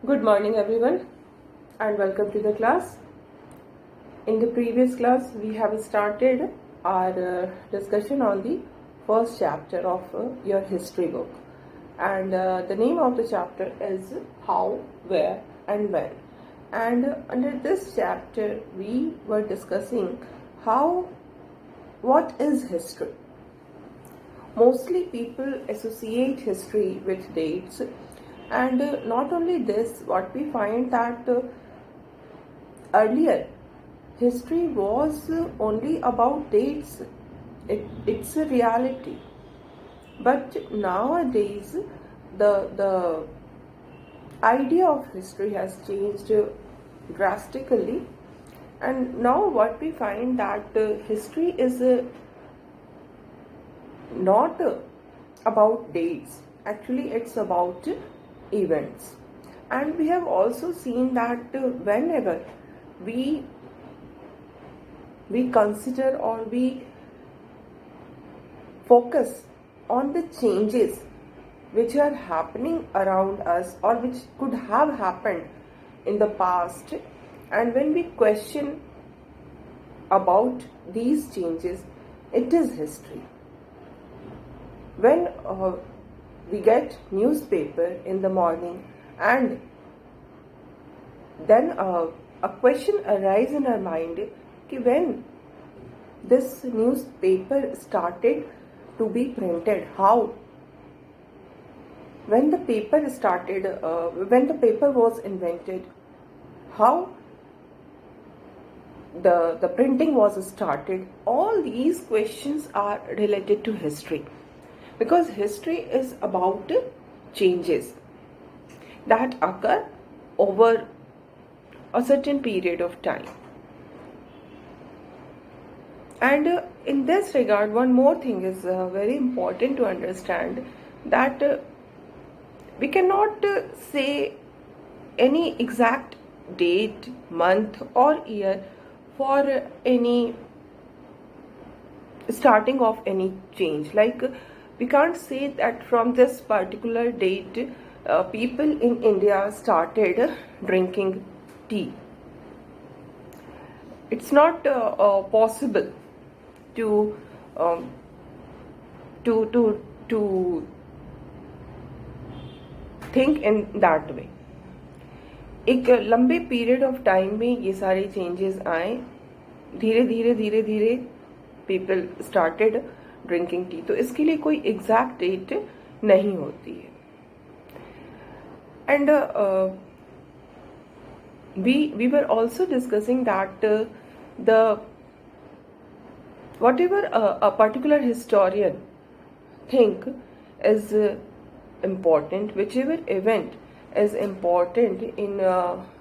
Good morning, everyone, and welcome to the class. In the previous class, we have started our discussion on the first chapter of your history book, and the name of the chapter is How, Where, and When. And under this chapter, we were discussing what is history. Mostly people associate history with dates, and not only this, what we find that earlier history was only about dates. It's a reality, but nowadays the idea of history has changed drastically, and now what we find that history is not about dates. Actually, it's about events. And we have also seen that whenever we consider or we focus on the changes which are happening around us or which could have happened in the past, and when we question about these changes, it is history. When we get newspaper in the morning, and then a question arises in our mind कि when this newspaper started to be printed, how, when the paper started, when the paper was invented, how the printing was started. All these questions are related to history, because history is about changes that occur over a certain period of time. And in this regard, one more thing is very important to understand, that we cannot say any exact date, month or year for any starting of any change. Like we can't say that from this particular date people in India started drinking tea. It's not possible to think in that way. एक लंबे period of time में ये सारे changes आए, धीरे धीरे धीरे धीरे पीपल स्टार्टेड ड्रिंकिंग टी. तो इसके लिए कोई एग्जैक्ट डेट नहीं होती है. And we were also discussing that whatever a particular historian think is important, whichever event is important in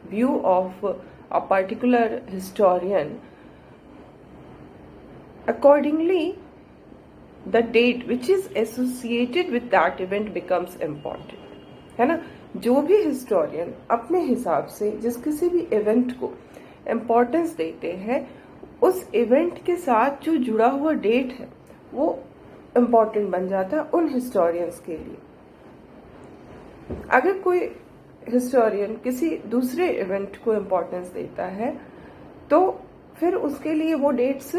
view of a particular historian, accordingly the date which is associated with that event becomes important. है ना. जो भी historian अपने हिसाब से जिस किसी भी इवेंट को इम्पोर्टेंस देते हैं, उस इवेंट के साथ जो जुड़ा हुआ डेट है वो इम्पोर्टेंट बन जाता है उन हिस्टोरियंस के लिए. अगर कोई हिस्टोरियन किसी दूसरे इवेंट को इम्पोर्टेंस देता है, तो फिर उसके लिए वो डेट्स,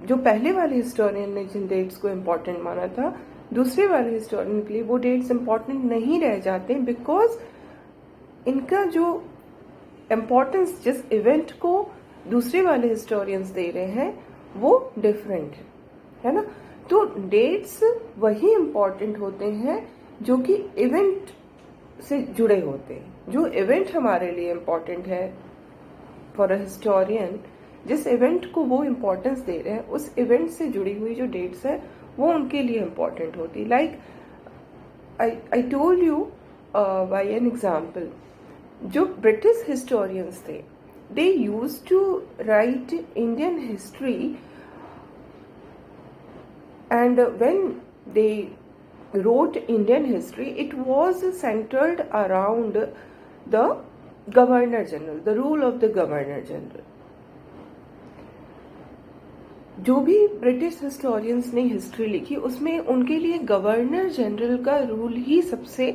जो पहले वाले हिस्टोरियन ने जिन डेट्स को इम्पोर्टेंट माना था, दूसरे वाले हिस्टोरियन के लिए वो डेट्स इम्पोर्टेंट नहीं रह जाते, बिकॉज इनका जो इम्पोर्टेंस जिस इवेंट को दूसरे वाले हिस्टोरियंस दे रहे हैं वो डिफरेंट है ना. तो डेट्स वही इम्पोर्टेंट होते हैं जो कि इवेंट से जुड़े होते हैं. जो इवेंट हमारे लिए इम्पोर्टेंट है फॉर अ हिस्टोरियन, जिस इवेंट को वो इम्पोर्टेंस दे रहे हैं, उस इवेंट से जुड़ी हुई जो डेट्स है वो उनके लिए इम्पोर्टेंट होती. Like I told you by an example, जो ब्रिटिश हिस्टोरियंस थे, they used to write Indian history, and when they wrote Indian history, it was centered around the Governor General, the rule of the Governor General. जो भी British historians ने history लिखी उसमें उनके लिए governor general का rule ही सबसे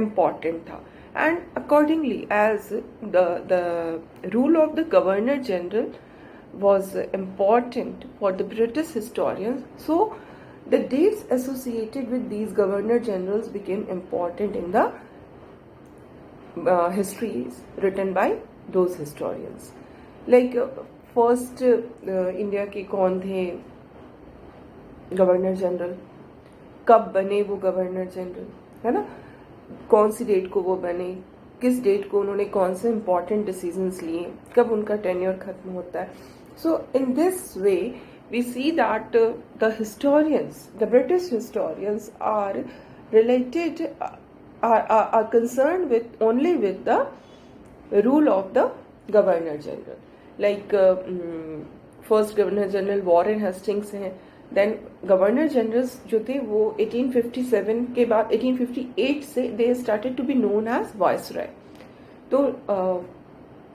important था. and accordingly, as the rule of the Governor General was important for the British historians, so the dates associated with these Governor Generals became important in the histories written by those historians. Like first India के कौन थे governor general, कब बने वो governor general, है ना, कौन सी date को वो बने, किस डेट को उन्होंने कौन से इंपॉर्टेंट डिसीजंस लिए, कब उनका टेन्योर खत्म होता है. So in this way we see that the historians, the British historians are related, are concerned with only with the rule of the Governor General. Like first Governor General Warren Hastings हैं, then Governor Generals जो थे वो 1857 के बाद 1858 से they started to be known as Viceroy. तो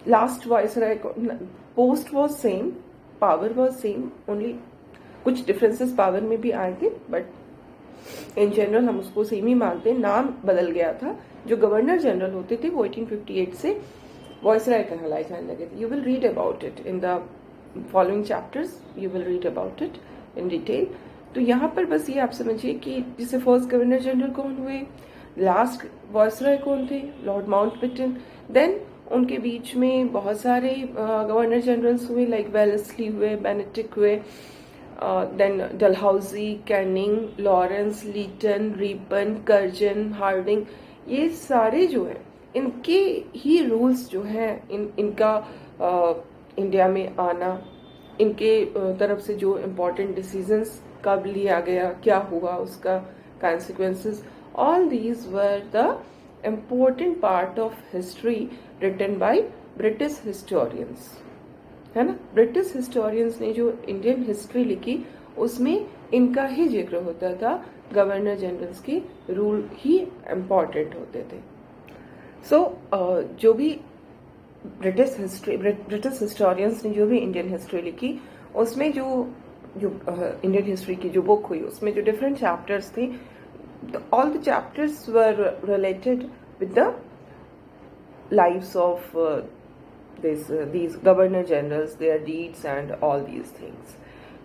last Viceroy post was same, power was same, only कुछ differences power में भी आए थे, बट इन जनरल हम उसको सेम ही मानते हैं. नाम बदल गया था. जो गवर्नर जनरल होते थे वो 1858 से वॉइसराय कहलाए जाने लगे थे. You will read about it in the following chapters, you will read about it in detail. तो यहाँ पर बस ये आप समझिए कि जिसे फर्स्ट गवर्नर जनरल कौन हुए, लास्ट वॉइसराय कौन थे, लॉर्ड माउंटबेटन. देन उनके बीच में बहुत सारे गवर्नर जनरल्स हुए, लाइक वेलेस्ली हुए, बेनेडिक्ट हुए, then Dalhousie, Canning, Lawrence, Lytton, Ripon, Curzon, Hardinge. ये सारे जो है इनके ही रूल्स जो हैं, इनका इंडिया में आना, इनके तरफ से जो इम्पोर्टेंट डिसीजंस कब लिया गया, क्या हुआ, उसका consequences, all these were the important part of history written by British historians, है ना. ब्रिटिश हिस्टोरियंस ने जो इंडियन हिस्ट्री लिखी उसमें इनका ही जिक्र होता था, गवर्नर जनरल्स के रूल ही इम्पॉर्टेंट होते थे. सो जो भी ब्रिटिश हिस्टोरियंस ने जो भी इंडियन हिस्ट्री लिखी उसमें जो इंडियन हिस्ट्री की जो बुक हुई उसमें जो डिफरेंट चैप्टर्स थे, all the chapters were related with the lives of these governor generals, their deeds and all these things.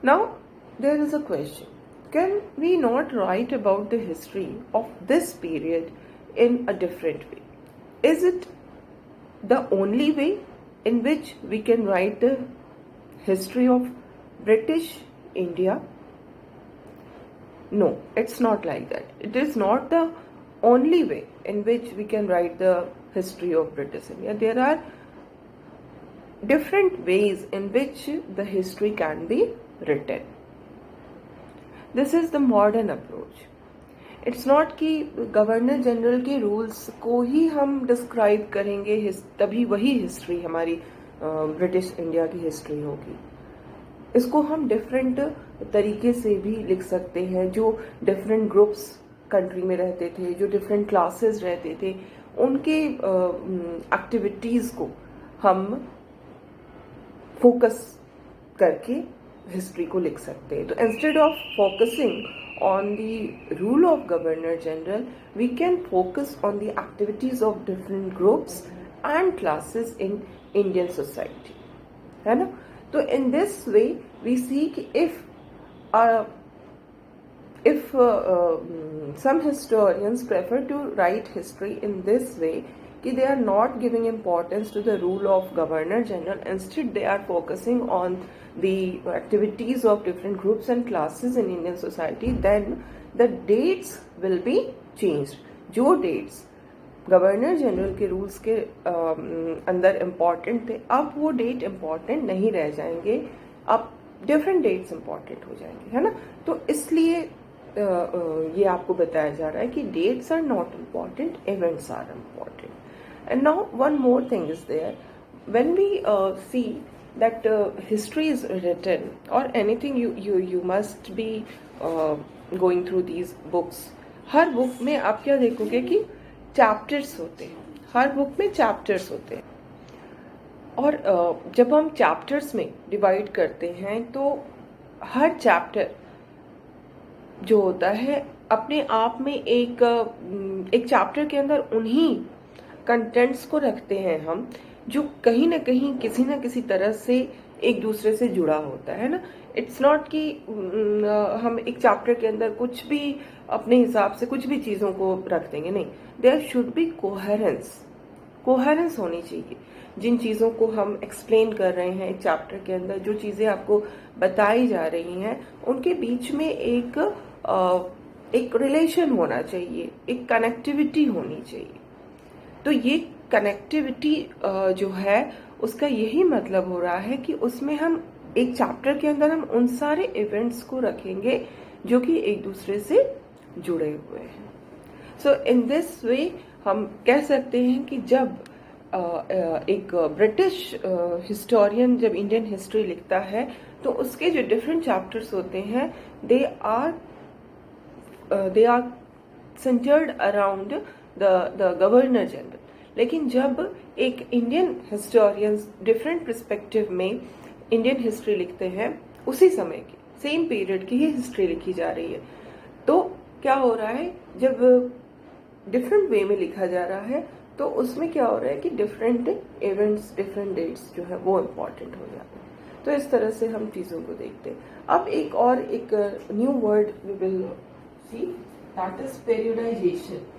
Now there is a question, can we not write about the history of this period in a different way? Is it the only way in which we can write the history of British India? No, it's not like that. It is not the only way in which we can write the history of British India. There are different ways in which the history can be written. This is the modern approach. It's not कि governor general के rules को ही हम describe करेंगे तभी वही history हमारी British India की history होगी. इसको हम डिफरेंट तरीके से भी लिख सकते हैं. जो डिफरेंट ग्रुप्स कंट्री में रहते थे, जो डिफरेंट क्लासेस रहते थे, उनके एक्टिविटीज़ को हम फोकस करके हिस्ट्री को लिख सकते हैं. तो instead of focusing on the rule of governor general, we can focus on the activities of different groups and classes in Indian society, है ना. So in this way we see if some historians prefer to write history in this way, कि they are not giving importance to the rule of governor general, instead they are focusing on the activities of different groups and classes in Indian society, then the dates will be changed. जो dates governor general के rules के अंदर important थे, अब वो date important नहीं रह जाएंगे, अब डिफरेंट डेट्स इम्पॉर्टेंट हो जाएंगे, है ना. तो इसलिए ये आपको बताया जा रहा है कि dates are not important, events are important. And now one more thing is there, when we see that history is written or anything, you must be going through these books. हर बुक में आप क्या देखोगे कि chapters होते हैं, हर book में chapters होते हैं. और जब हम चैप्टर्स में डिवाइड करते हैं तो हर चैप्टर जो होता है अपने आप में एक चैप्टर के अंदर उन्हीं कंटेंट्स को रखते हैं हम, जो कहीं ना कहीं किसी ना किसी तरह से एक दूसरे से जुड़ा होता है ना। इट्स नॉट कि हम एक चैप्टर के अंदर कुछ भी अपने हिसाब से कुछ भी चीज़ों को रख देंगे, नहीं। देयर शुड बी कोहेरेंस होनी चाहिए। जिन चीज़ों को हम एक्सप्लेन कर रहे हैं एक चैप्टर के अंदर, जो चीज़ें आपको बताई जा रही हैं, उनके बीच में एक रिलेशन होना चाहिए, एक कनेक्टिविटी होनी चाहिए। तो ये कनेक्टिविटी जो है उसका यही मतलब हो रहा है कि उसमें हम एक चैप्टर के अंदर हम उन सारे इवेंट्स को रखेंगे जो कि एक दूसरे से जुड़े हुए हैं। सो इन दिस वे हम कह सकते हैं कि जब एक ब्रिटिश हिस्टोरियन जब इंडियन हिस्ट्री लिखता है तो उसके जो डिफरेंट चैप्टर्स होते हैं they are centred around the governor general. लेकिन जब एक इंडियन हिस्टोरियंस डिफरेंट पर्सपेक्टिव में इंडियन हिस्ट्री लिखते हैं, उसी समय की सेम पीरियड की ही हिस्ट्री लिखी जा रही है, तो क्या हो रहा है, जब डिफरेंट वे में लिखा जा रहा है तो उसमें क्या हो रहा है कि डिफरेंट इवेंट्स, डिफरेंट डेट्स जो है वो इम्पॉर्टेंट हो जाते हैं। तो इस तरह से हम चीज़ों को देखते हैं। अब एक new word we will see, that is periodization.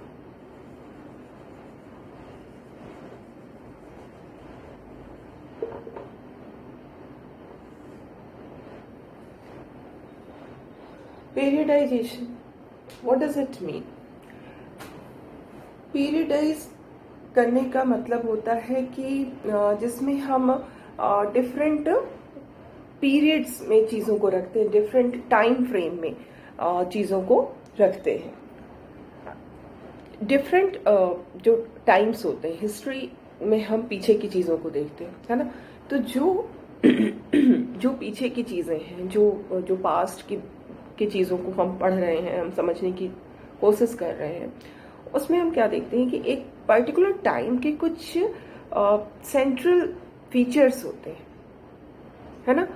Periodization, what does it mean? Periodize करने का मतलब होता है कि जिसमें हम डिफरेंट पीरियड्स में चीज़ों को रखते हैं, डिफरेंट टाइम फ्रेम में चीज़ों को रखते हैं। डिफरेंट जो टाइम्स होते हैं हिस्ट्री में, हम पीछे की चीज़ों को देखते हैं, है ना। तो जो पीछे की चीज़ें हैं, जो पास्ट की चीज़ों को हम पढ़ रहे हैं, हम समझने की कोशिश कर रहे हैं, उसमें हम क्या देखते हैं कि एक पर्टिकुलर टाइम के कुछ सेंट्रल फीचर्स होते हैं, है ना।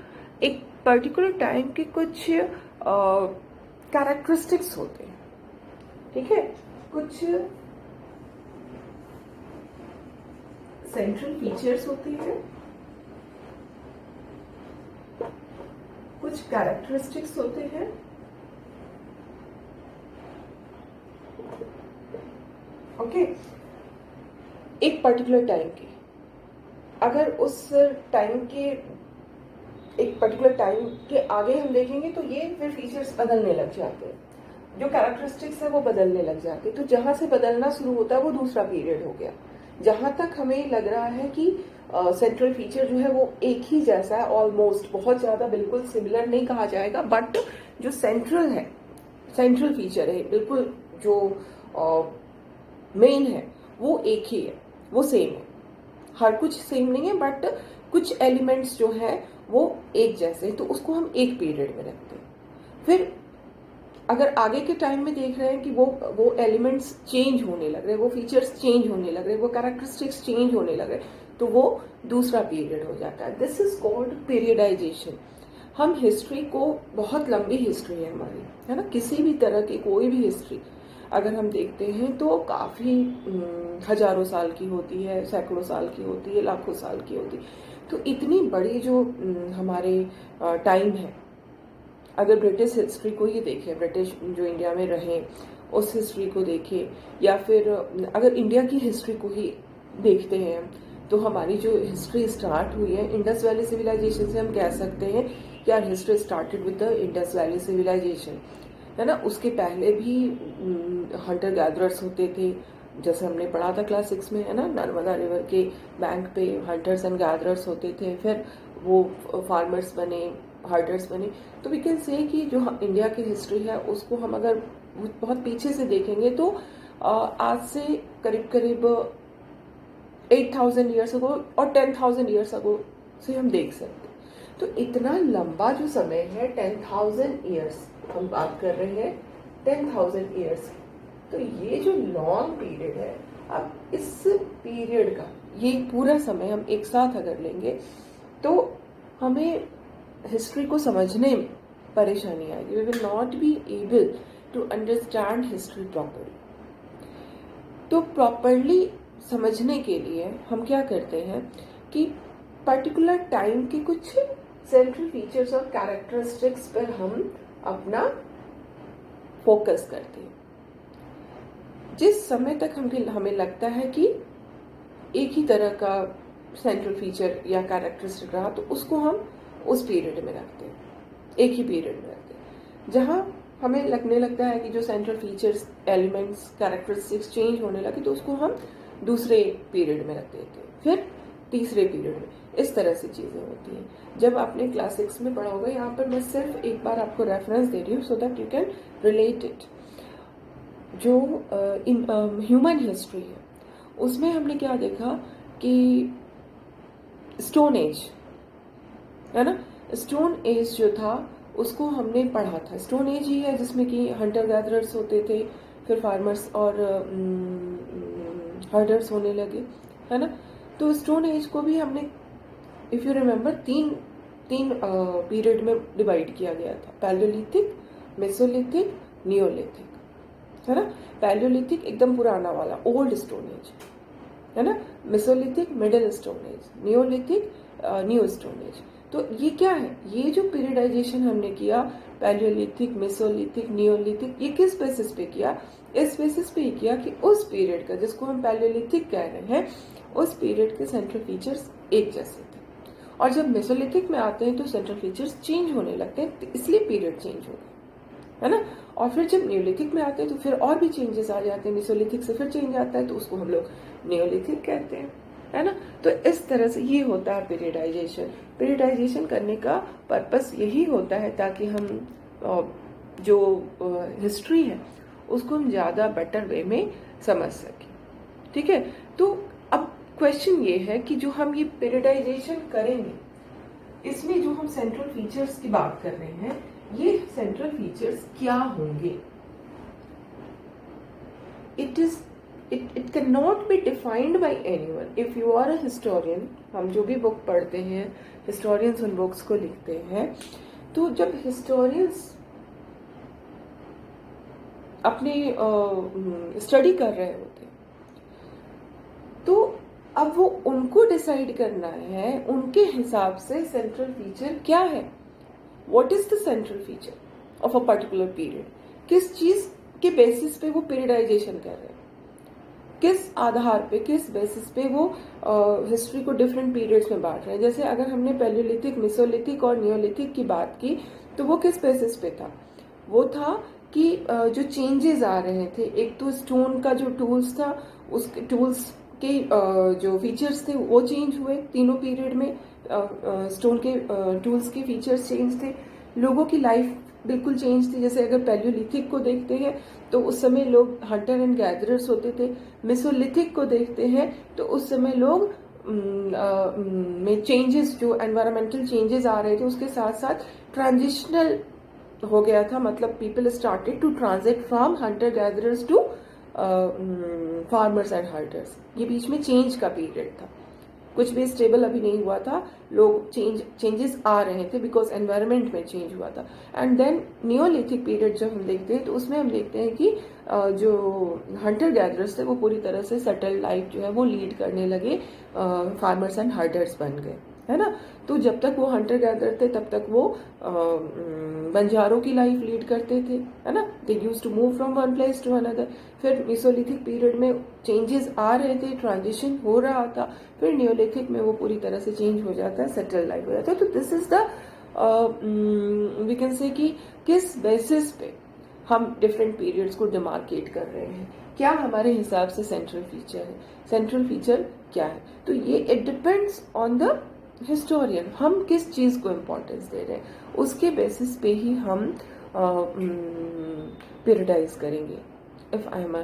एक पर्टिकुलर टाइम के कुछ कैरेक्टरिस्टिक्स होते हैं, ठीक है। कुछ सेंट्रल फीचर्स होते हैं, कुछ कैरेक्टरिस्टिक्स होते हैं, ओके। एक पर्टिकुलर टाइम के, अगर उस टाइम के एक पर्टिकुलर टाइम के आगे हम देखेंगे तो ये फिर फीचर्स बदलने लग जाते हैं, जो कैरेक्टरिस्टिक्स है वो बदलने लग जाते हैं। तो जहां से बदलना शुरू होता है वो दूसरा पीरियड हो गया। जहां तक हमें लग रहा है कि सेंट्रल फीचर जो है वो एक ही जैसा है, ऑलमोस्ट, बहुत ज्यादा बिल्कुल सिमिलर नहीं कहा जाएगा, बट जो सेंट्रल फीचर है, बिल्कुल जो मेन है, वो एक ही है, वो सेम है। हर कुछ सेम नहीं है, बट कुछ एलिमेंट्स जो है वो एक जैसे हैं, तो उसको हम एक पीरियड में रखते हैं। फिर अगर आगे के टाइम में देख रहे हैं कि वो एलिमेंट्स चेंज होने लग रहे हैं, वो फीचर्स चेंज होने लग रहे हैं, वो कैरेक्टरिस्टिक्स चेंज होने लग रहे हैं, तो वो दूसरा पीरियड हो जाता है। This is called periodisation. हम हिस्ट्री को, बहुत लंबी हिस्ट्री है हमारी, है ना, किसी भी तरह की कोई भी हिस्ट्री अगर हम देखते हैं तो काफ़ी हजारों साल की होती है, सैकड़ों साल की होती है, लाखों साल की होती है। तो इतनी बड़ी जो हमारे टाइम है, अगर ब्रिटिश हिस्ट्री को ही देखें, ब्रिटिश जो इंडिया में रहे उस हिस्ट्री को देखें, या फिर अगर इंडिया की हिस्ट्री को ही देखते हैं, तो हमारी जो हिस्ट्री स्टार्ट हुई है इंडस वैली सिविलाइजेशन से, हम कह सकते हैं कि our history started with the Indus valley civilization, है ना। उसके पहले भी हंटर गैदरर्स होते थे, जैसे हमने पढ़ा था क्लास 6 में, है ना, नर्मदा रिवर के बैंक पे हंटर्स एंड गैदरर्स होते थे, फिर वो फार्मर्स बने, हर्डर्स बने। तो वी कैन से कि जो इंडिया की हिस्ट्री है उसको हम अगर बहुत पीछे से देखेंगे तो आज से करीब 8,000 ईयर्स अगो और 10,000 ईयर्स अगो से हम देख सकते हैं। तो इतना लंबा जो समय है, 10,000 ईयर्स हम बात कर रहे हैं, 10,000 ईयर्स। तो ये जो लॉन्ग पीरियड है, अब इस पीरियड का ये पूरा समय हम एक साथ अगर लेंगे तो हमें हिस्ट्री को समझने में परेशानी आएगी। We will not be able to understand history properly. तो प्रॉपरली समझने के लिए हम क्या करते हैं कि पर्टिकुलर टाइम के कुछ सेंट्रल फीचर्स और कैरेक्टरिस्टिक्स पर हम अपना फोकस करते हैं। जिस समय तक हमें लगता है कि एक ही तरह का सेंट्रल फीचर या कैरेक्टरिस्टिक रहा, तो उसको हम उस पीरियड में रखते हैं, एक ही पीरियड में रखते हैं। जहां हमें लगने लगता है कि जो central features, elements, characteristics change होने लगे, तो उसको हम दूसरे पीरियड में रख देते हैं, फिर तीसरे पीरियड में। इस तरह से चीजें होती हैं। जब आपने क्लास 6 में पढ़ा होगा, यहाँ पर मैं सिर्फ एक बार आपको रेफरेंस दे रही हूँ so that you can relate it. जो इन ह्यूमन हिस्ट्री है, उसमें हमने क्या देखा कि स्टोन एज, है ना, स्टोन एज जो था उसको हमने पढ़ा था। स्टोन एज ही है जिसमें कि हंटर गैदरर्स होते थे, फिर फार्मर्स और हर्डर्स होने लगे, है ना। तो स्टोन एज को भी हमने, इफ यू रिमेम्बर, तीन पीरियड में डिवाइड किया गया था, पैलियोलिथिक, मेसोलिथिक, नियोलिथिक, है ना। पैलियोलिथिक एकदम पुराना वाला ओल्ड स्टोन एज, है ना। Mesolithic middle stone age, Neolithic new stone age. तो ये क्या है, ये जो पीरियडाइजेशन हमने किया, पैलियोलिथिक, मेसोलिथिक, नियोलिथिक, ये किस बेसिस पे किया? इस बेसिस पे किया कि उस पीरियड का, जिसको हम पैलियोलिथिक कह रहे हैं, उस पीरियड के सेंट्रल फीचर्स एक जैसे थे। और जब मेसोलिथिक में आते हैं तो सेंट्रल फीचर्स चेंज होने लगते हैं, तो इसलिए पीरियड चेंज हो गए, है ना। और फिर जब नियोलिथिक में आते हैं तो फिर और भी चेंजेस आ जाते हैं, मेसोलिथिक से फिर चेंज आता है, तो उसको हम लोग नियोलिथिक कहते हैं, है ना। तो इस तरह से ये होता है पीरियडाइजेशन। पीरियडाइजेशन करने का पर्पस यही होता है ताकि हम जो हिस्ट्री है उसको हम ज्यादा बेटर वे में समझ सकें, ठीक है। तो अब क्वेश्चन ये है कि जो हम ये पीरियडाइजेशन करेंगे, इसमें जो हम सेंट्रल फीचर्स की बात कर रहे हैं, ये सेंट्रल फीचर्स क्या होंगे? It cannot be defined by anyone. If you are a historian, हम जो भी बुक पढ़ते हैं, historians उन बुक्स को लिखते हैं, तो जब historians अपने स्टडी कर रहे होते हैं, तो अब वो उनको डिसाइड करना है उनके हिसाब से सेंट्रल फीचर क्या है। What is the central feature of a particular period? किस चीज के बेसिस पे वो पीरियडाइजेशन कर रहे हैं, किस आधार पे, किस बेसिस पे वो हिस्ट्री को डिफरेंट पीरियड्स में बांट रहे हैं। जैसे अगर हमने पैलियोलिथिक, मेसोलिथिक और नियोलिथिक की बात की, तो वो किस बेसिस पे था? वो था कि जो चेंजेस आ रहे थे, एक तो स्टोन का जो टूल्स था, उसके टूल्स के जो फीचर्स थे वो चेंज हुए तीनों पीरियड में। स्टोन के टूल्स के फीचर्स चेंज थे, लोगों की लाइफ बिल्कुल चेंज थी। जैसे अगर पैलियोलिथिक को देखते हैं तो उस समय लोग हंटर एंड गैदरर्स होते थे। मेसोलिथिक को देखते हैं तो उस समय लोग में चेंजेस, जो एनवायरमेंटल चेंजेस आ रहे थे, उसके साथ साथ ट्रांजिशनल हो गया था, मतलब people started to transit from hunter gatherers to farmers and herders. ये बीच में चेंज का पीरियड था, कुछ भी स्टेबल अभी नहीं हुआ था, लोग चेंजेस आ रहे थे बिकॉज एनवायरनमेंट में चेंज हुआ था। एंड देन नियोलिथिक पीरियड जब हम देखते हैं तो उसमें हम देखते हैं कि जो हंटर गैदरर्स थे वो पूरी तरह से सेटल लाइफ जो है वो लीड करने लगे, फार्मर्स एंड हर्टर्स बन गए, है ना। तो जब तक वो हंटर गैदर थे तब तक वो बंजारों की लाइफ लीड करते थे, है ना। They used to move from one place to another. फिर मेसोलिथिक पीरियड में चेंजेस आ रहे थे, ट्रांजिशन हो रहा था, फिर नियोलिथिक में वो पूरी तरह से चेंज हो जाता है, सेटल लाइफ हो जाता है। तो this is the we can say कि किस बेसिस पे हम डिफरेंट पीरियड्स को डिमार्केट कर रहे हैं, क्या हमारे हिसाब से सेंट्रल फीचर है, सेंट्रल फीचर क्या है। तो ये it depends on the historian, हम किस चीज को इम्पोर्टेंस दे रहे हैं, उसके बेसिस पे ही हम पीरियडाइज करेंगे। इफ आई एम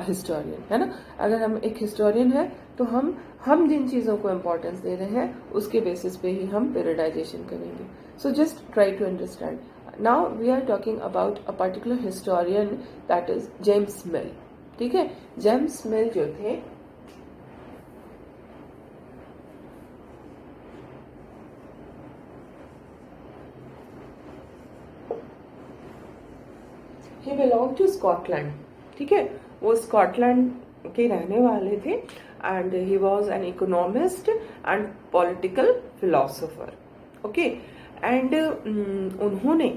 हिस्टोरियन, है ना, अगर हम एक हिस्टोरियन है तो हम जिन चीजों को इम्पोर्टेंस दे रहे हैं उसके बेसिस पे ही हम पीरियडाइजेशन करेंगे। So just try to understand. Now we are talking about a particular historian, that is James Mill, ठीक है। जेम्स मिल जो थे, ही बिलोंग टू स्कॉटलैंड, ठीक है। वो स्कॉटलैंड के रहने वाले थे and he was an economist and political philosopher. Okay, and उन्होंने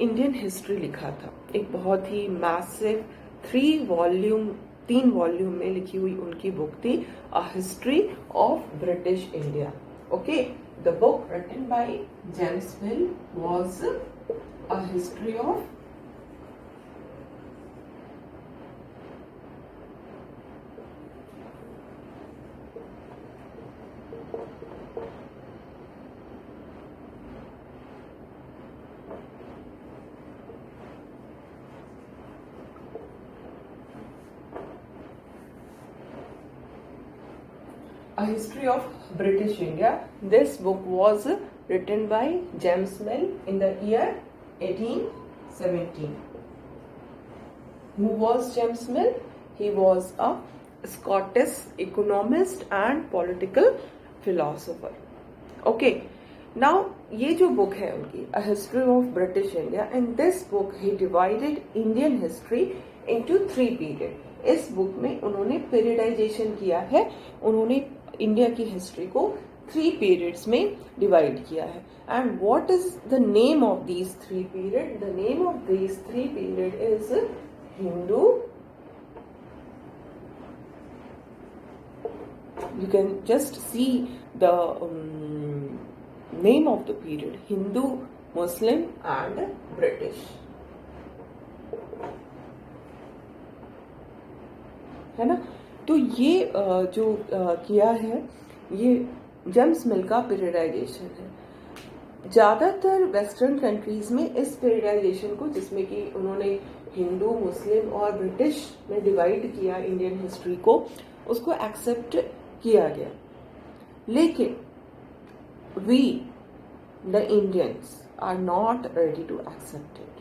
इंडियन हिस्ट्री लिखा था. एक बहुत ही मैसिव 3 वॉल्यूम में लिखी हुई उनकी बुक थी a history of British India. Okay, the book written by James Mill was a history of A History of British India. This book was written by James Mill in the year 1817. Who was James Mill? He was a Scottish economist and political philosopher. Okay, now ये जो book है उनकी A History of British India, in this book he divided Indian history into 3 periods. इस book में उन्होंने periodisation किया है, उन्होंने इंडिया की हिस्ट्री को 3 पीरियड्स में डिवाइड किया है. And what is the name of these 3 period? The name of these 3 period is Hindu. You can just see the name of the period: Hindu, Muslim and British. है ना? तो ये जो किया है ये जेम्स मिल का पीरियडाइजेशन है. ज़्यादातर वेस्टर्न कंट्रीज में इस पीरियडाइजेशन को, जिसमें कि उन्होंने हिंदू, मुस्लिम और ब्रिटिश में डिवाइड किया इंडियन हिस्ट्री को, उसको एक्सेप्ट किया गया. लेकिन we the Indians are not ready to accept it.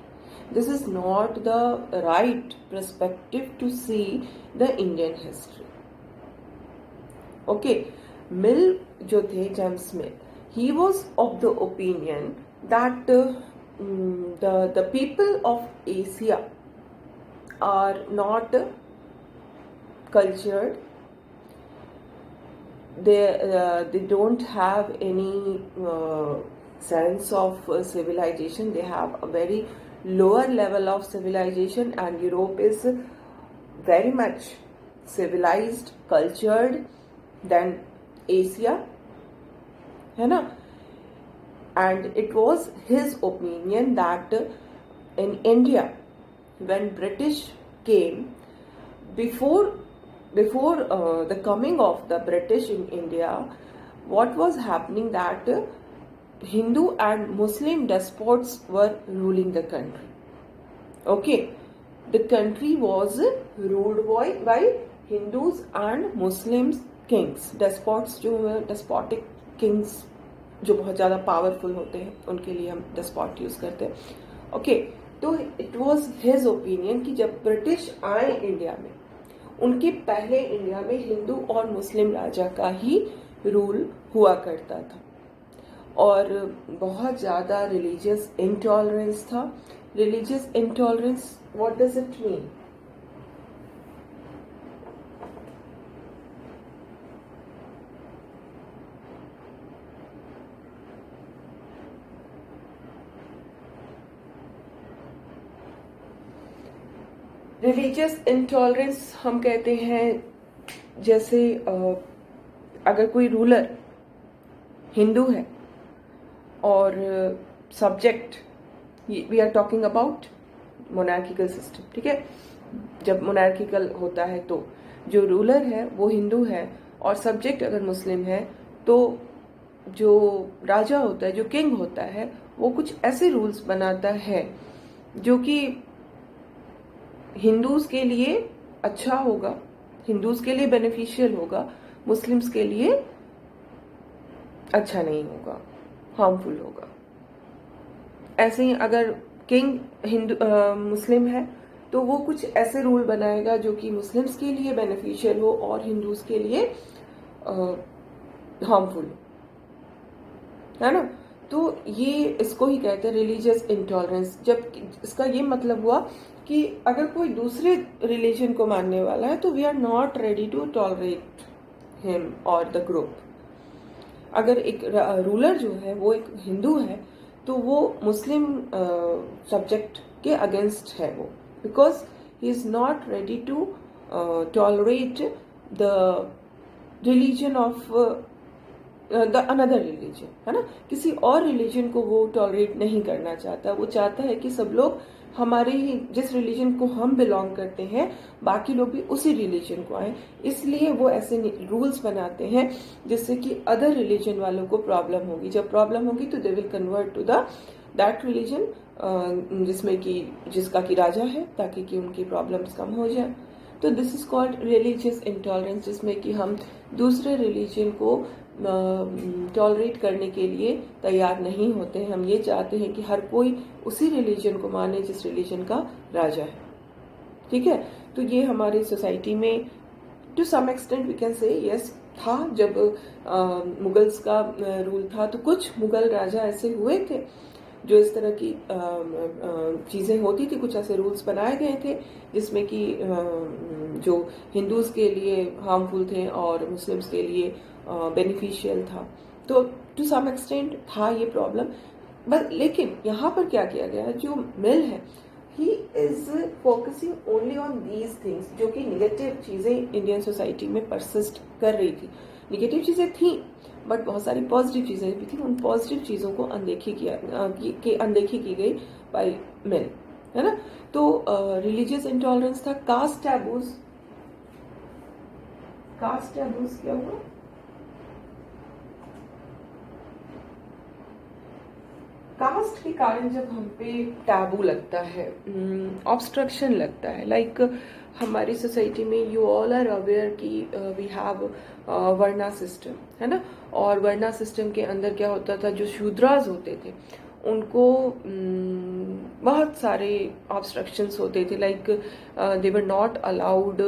This is not the right perspective to see the Indian history. Okay, Mill जो थे, James Mill, he was of the opinion that the people of Asia are not cultured. They don't have any sense of civilization. They have a very lower level of civilization, and Europe is very much civilized, cultured than Asia, है ना? And it was his opinion that in India, when British came, before the coming of the British in India, what was happening that Hindu and Muslim despots were ruling the country. Okay, the country was ruled by Hindus and Muslims kings. Despots जो हैं, despotic kings जो बहुत ज़्यादा powerful होते हैं, उनके लिए हम despot यूज करते हैं. Okay, तो it was his opinion कि जब ब्रिटिश आए इंडिया में, उनके पहले इंडिया में हिंदू और मुस्लिम राजा का ही रूल हुआ करता था और बहुत ज़्यादा रिलीजियस इंटॉलरेंस था. Religious intolerance, what does it mean? Religious intolerance हम कहते हैं जैसे अगर कोई रूलर हिंदू है और subject, we are talking about monarchical system, ठीक है? जब मोनार्किकल होता है तो जो रूलर है वो हिंदू है और सब्जेक्ट अगर मुस्लिम है, तो जो राजा होता है, जो किंग होता है, वो कुछ ऐसे रूल्स बनाता है जो कि हिंदूज के लिए अच्छा होगा, हिंदूज के लिए बेनिफिशियल होगा, मुस्लिम्स के लिए अच्छा नहीं होगा, हार्मफुल होगा. ऐसे ही अगर किंग हिंदू मुस्लिम है तो वो कुछ ऐसे रूल बनाएगा जो कि मुस्लिम्स के लिए बेनिफिशियल हो और हिंदूज के लिए हार्मफुल, है ना? तो ये इसको ही कहते हैं रिलीजियस इंटॉलरेंस. जब इसका ये मतलब हुआ कि अगर कोई दूसरे रिलीजन को मानने वाला है तो we are not ready to tolerate him और द ग्रुप। अगर एक रूलर जो है वो एक हिंदू है तो वो मुस्लिम सब्जेक्ट के अगेंस्ट है वो, because he is not ready to tolerate the religion of the another religion, है ना। किसी और रिलीजन को वो टॉलरेट नहीं करना चाहता। वो चाहता है कि सब लोग हमारे ही, जिस रिलीजन को हम बिलोंग करते हैं, बाकी लोग भी उसी रिलीजन को आए। इसलिए वो ऐसे रूल्स बनाते हैं जिससे कि अदर रिलीजन वालों को प्रॉब्लम होगी। जब प्रॉब्लम होगी तो they will convert to that religion जिसमें कि जिसका की राजा है, ताकि कि उनकी प्रॉब्लम्स कम हो जाए। तो this is called religious intolerance, जिसमें कि हम दूसरे रिलीजन को टॉलरेट करने के लिए तैयार नहीं होते हैं। हम ये चाहते हैं कि हर कोई उसी रिलीजन को माने जिस रिलीजन का राजा है। ठीक है, तो ये हमारी सोसाइटी में to some extent we can say yes था। जब मुगल्स का रूल था तो कुछ मुगल राजा ऐसे हुए थे जो इस तरह की चीजें होती थी, कुछ ऐसे रूल्स बनाए गए थे जिसमें कि जो हिंदूज के लिए हार्मफुल थे और मुस्लिम्स के लिए बेनिफिशियल था। तो टू सम एक्सटेंट था ये प्रॉब्लम। बट लेकिन यहाँ पर क्या किया गया, जो मिल है he is focusing only on these things, जो कि निगेटिव चीजें इंडियन सोसाइटी में परसिस्ट कर रही थी। निगेटिव चीजें थी बट बहुत सारी पॉजिटिव चीजें भी थी। उन पॉजिटिव चीजों को अनदेखी की गई बाय मिल, है ना। तो रिलीजियस इंटॉलरेंस था, कास्ट टैबूज। कास्ट टैबूज क्या हुआ, कास्ट के कारण जब हम पे टैबू लगता है, ऑब्स्ट्रक्शन लगता है, लाइक हमारी सोसाइटी में यू ऑल आर अवेयर कि वी हैव वर्णा सिस्टम, है ना। और वर्णा सिस्टम के अंदर क्या होता था, जो शूद्रास होते थे उनको बहुत सारे ऑब्स्ट्रक्शंस होते थे, like they were not allowed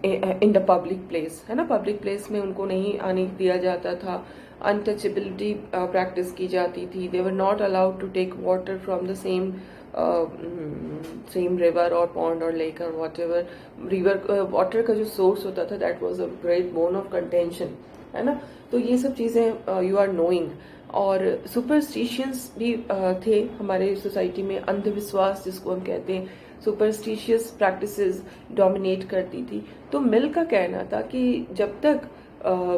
in the public place, है ना। पब्लिक प्लेस में उनको नहीं आने दिया जाता था। अनटचेबिलिटी प्रैक्टिस की जाती थी। They were not allowed to take water from the same river or pond or lake or whatever river. Water का जो सोर्स होता था that was a great bone of contention, है ना। तो ये सब चीजें यू आर नोइंग। और सुपरस्टिशियंस भी थे हमारे सोसाइटी में, अंधविश्वास जिसको हम कहते हैं, सुपरस्टिशियस प्रैक्टिसेस डोमिनेट करती थी। तो मिल का कहना था कि जब तक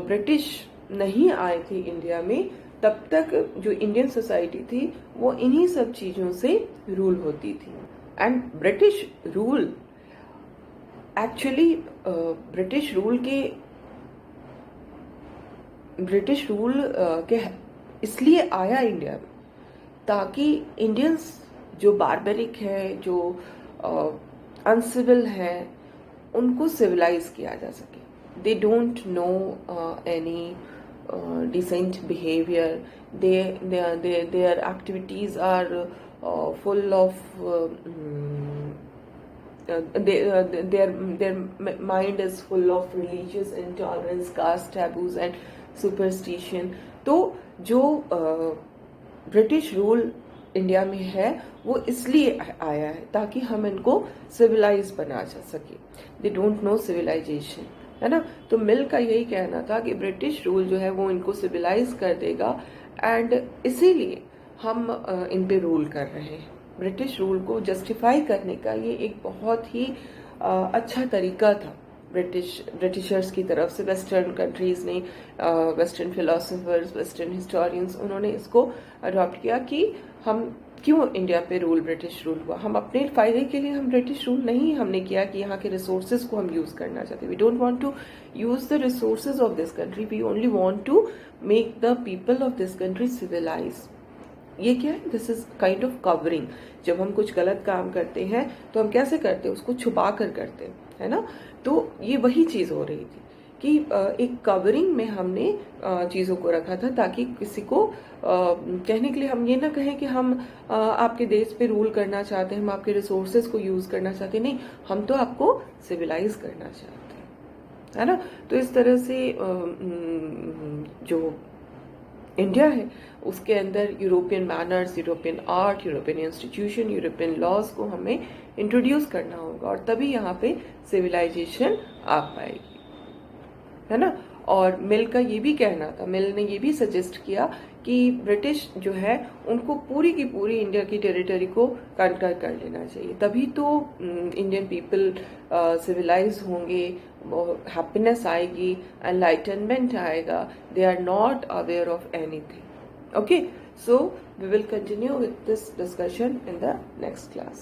ब्रिटिश नहीं आए थे इंडिया में, तब तक जो इंडियन सोसाइटी थी वो इन्हीं सब चीजों से रूल होती थी। And British rule actually British rule के इसलिए आया इंडिया में ताकि इंडियंस जो बारबेरिक है, जो अनसिविल है, उनको सिविलाइज किया जा सके। They don't know any decent behavior. Their activities are full of their mind is full of religious intolerance, caste taboos and superstition. तो जो ब्रिटिश रूल इंडिया में है वो इसलिए आया है ताकि हम इनको सिविलाइज बना जा सके। दे डोंट नो सिविलाइजेशन, है ना। तो मिल का यही कहना था कि ब्रिटिश रूल जो है वो इनको सिविलाइज कर देगा एंड इसीलिए हम इन पे रूल कर रहे हैं। ब्रिटिश रूल को जस्टिफाई करने का ये एक बहुत ही अच्छा तरीका था ब्रिटिशर्स की तरफ से। वेस्टर्न कंट्रीज ने, वेस्टर्न फिलोसोफर्स, वेस्टर्न हिस्टोरियंस, उन्होंने इसको अडॉप्ट किया कि हम क्यों इंडिया पे ब्रिटिश रूल हुआ। हम अपने फायदे के लिए हम ब्रिटिश रूल नहीं हमने किया कि यहाँ के रिसोर्सेज को हम यूज करना चाहते। We don't want to use the resources of this country, we only want to make the people of this country civilize. ये क्या है, this is kind of covering. जब हम कुछ गलत काम करते हैं तो हम कैसे करते हैं, उसको छुपा कर करते हैं, है ना। तो ये वही चीज हो रही थी कि एक कवरिंग में हमने चीजों को रखा था ताकि किसी को कहने के लिए हम ये ना कहें कि हम आपके देश पे रूल करना चाहते हैं, हम आपके रिसोर्सेज को यूज करना चाहते हैं। नहीं, हम तो आपको सिविलाइज करना चाहते हैं, है ना। तो इस तरह से जो इंडिया है उसके अंदर European manners, European art, European institution, European laws को हमें इंट्रोड्यूस करना होगा और तभी यहाँ पे सिविलाइजेशन आ पाएगी, है ना। और मिल का ये भी कहना था, मिल ने ये भी सजेस्ट किया कि ब्रिटिश जो है उनको पूरी की पूरी इंडिया की टेरिटरी को कॉन्कर कर लेना चाहिए, तभी तो इंडियन पीपल सिविलाइज होंगे, हैप्पीनेस आएगी, एनलाइटनमेंट आएगा। They are not aware of anything. Okay, so we will continue with this discussion in the next class.